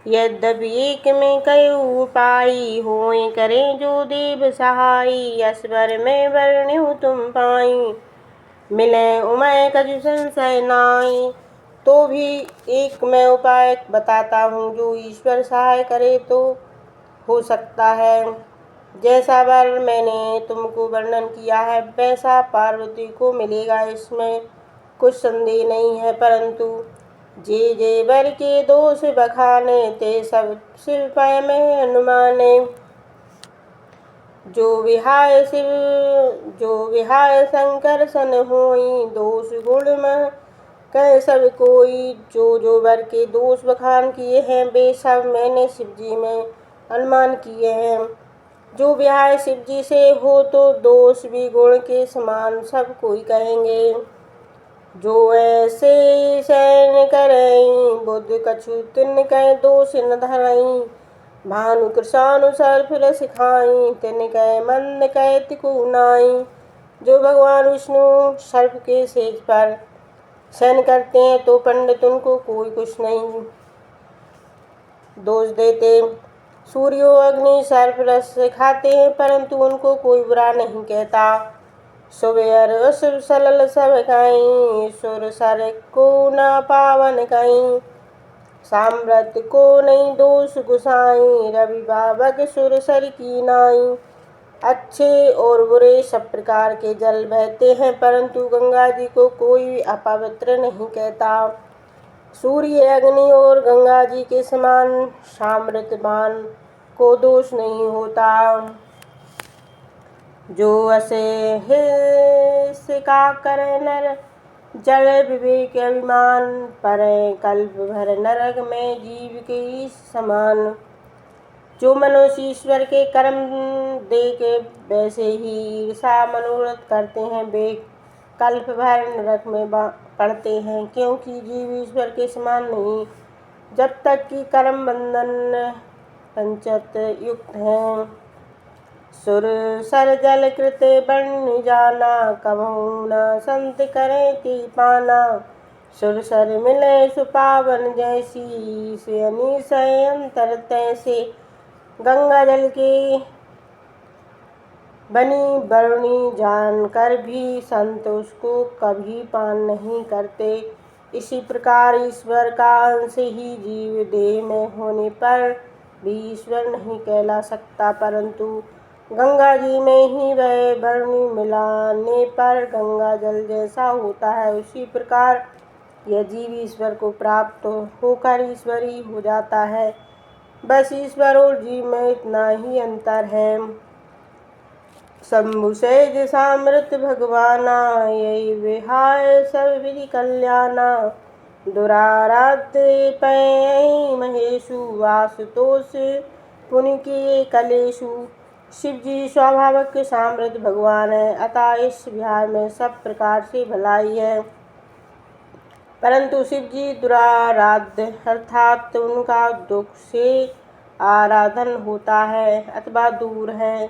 यद्यपि एक में कयु उपाई, होय करें जो देव सहाई। असवर में वर्ण्यु तुम पाई, मिले उमय कछु संशय नाई। तो भी एक मैं उपाय बताता हूँ, जो ईश्वर सहाय करे तो हो सकता है। जैसा वर मैंने तुमको वर्णन किया है, वैसा पार्वती को मिलेगा, इसमें कुछ संदेह नहीं है। परंतु जे जे वर के दोष बखाने, ते सब शिव पै में अनुमाने। जो विहाय शंकर सन होई, दोष गुण मह कह सब कोई। जो जो वर के दोष बखान किए हैं, वे सब मैंने शिव जी में अनुमान किए हैं। जो विहाय शिव जी से हो, तो दोष भी गुण के समान सब कोई कहेंगे। जो ऐसे शयन करई, बुद्ध कछु तिन कह दोष न धरई। भानु कृशानु सर्प रस खाई, तिन कह मंद कह तिको नाई। जो भगवान विष्णु सर्प के सेज पर शयन करते हैं, तो पंडित उनको कोई कुछ नहीं दोष देते। सूर्यो अग्नि सर्प रस खाते हैं, परंतु उनको कोई बुरा नहीं कहता। शुभ अर अशुभ सलल सब कहीं, सुर सर को न पावन कहीं। साम्रत को नहीं दोष गुसाई, रवि बाबक सुर सर की नाई। अच्छे और बुरे सब प्रकार के जल बहते हैं, परंतु गंगा जी को कोई अपवित्र नहीं कहता। सूर्य अग्नि और गंगा जी के समान सामृत बाण को दोष नहीं होता। जो असे हिस्सा करे नर, जड़ विवेक अभिमान। पर कल्प भर नरक में जीव के समान। जो मनुष्य ईश्वर के कर्म देख वैसे ही ईर्षा मनोरथ करते हैं, वे कल्प भर नरक में पड़ते हैं, क्योंकि जीव ईश्वर के समान नहीं, जब तक कि कर्म बंधन पंचत युक्त हैं। सुर सर जल कृत बन जाना, कबहु न संत करें की पाना। सुर सर मिले सुपावन जैसी, से अनिशय अंतर तैसे। गंगा जल के बनी वरुणी जानकर भी संत उसको कभी पान नहीं करते। इसी प्रकार ईश्वर का अंश ही जीव देह में होने पर भी ईश्वर नहीं कहला सकता, परंतु गंगा जी में ही वह वरुणी मिलाने पर गंगा जल जैसा होता है। उसी प्रकार यह जीव ईश्वर को प्राप्त होकर ईश्वरी हो जाता है। बस ईश्वर और जीव में इतना ही अंतर है। शंभु सहज सामृत भगवाना, यही विहाय सब विधि कल्याणा। दुराराध्य पै महेशु, आशुतोष पुनि किए कलेशु। शिव जी स्वाभाविक सामृत भगवान है, अतः इस विहार में सब प्रकार से भलाई है। परंतु शिव जी दुराराध्य अर्थात उनका दुख से आराधन होता है अथवा दूर है।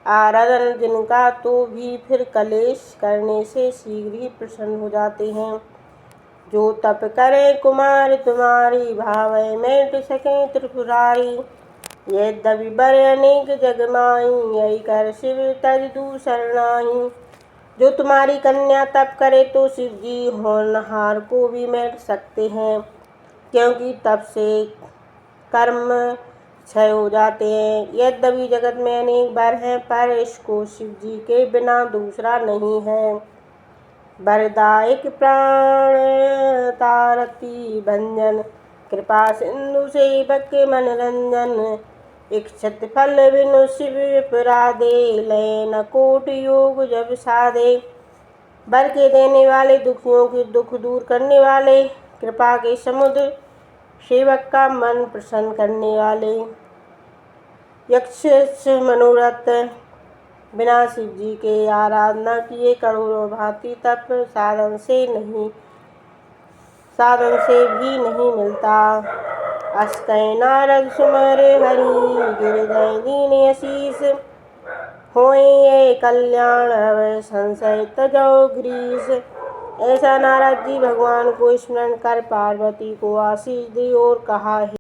आराधन जिनका, तो भी फिर कलेश करने से शीघ्र ही प्रसन्न हो जाते हैं। जो तप करे कुमार तुम्हारी, भावै मेट सके त्रिपुरारी। यद्यपि बर अनेक जग माई, यही कर शिव तज दूसर नाहीं। जो तुम्हारी कन्या तप करे, तो शिव जी होनहार को भी मेट सकते हैं, क्योंकि तप से कर्म क्षय हो जाते हैं। यद्यपि जगत में अनेक वर हैं, पर इसको शिव जी के बिना दूसरा नहीं है। वरदायक प्राण तारती भंजन, कृपा सिंधु सेवक मनरंजन। इच्छित फल बिनु शिव विपराधे, लय न कोट योग जब साधे। वर के देने वाले, दुखियों के दुख दूर करने वाले, कृपा के समुद्र, सेवक का मन प्रसन्न करने वाले। यक्ष मनोरथ बिना शिव जी के आराधना किए करोड़ों भांति तप साधन से भी नहीं मिलता। अस्कै नारद सुमर हरि, गिरधय दीन आशीष। होय ये कल्याण, अवै संशय तजौ ग्रीस। ऐसा नारद जी भगवान को स्मरण कर पार्वती को आशीष दी और कहा,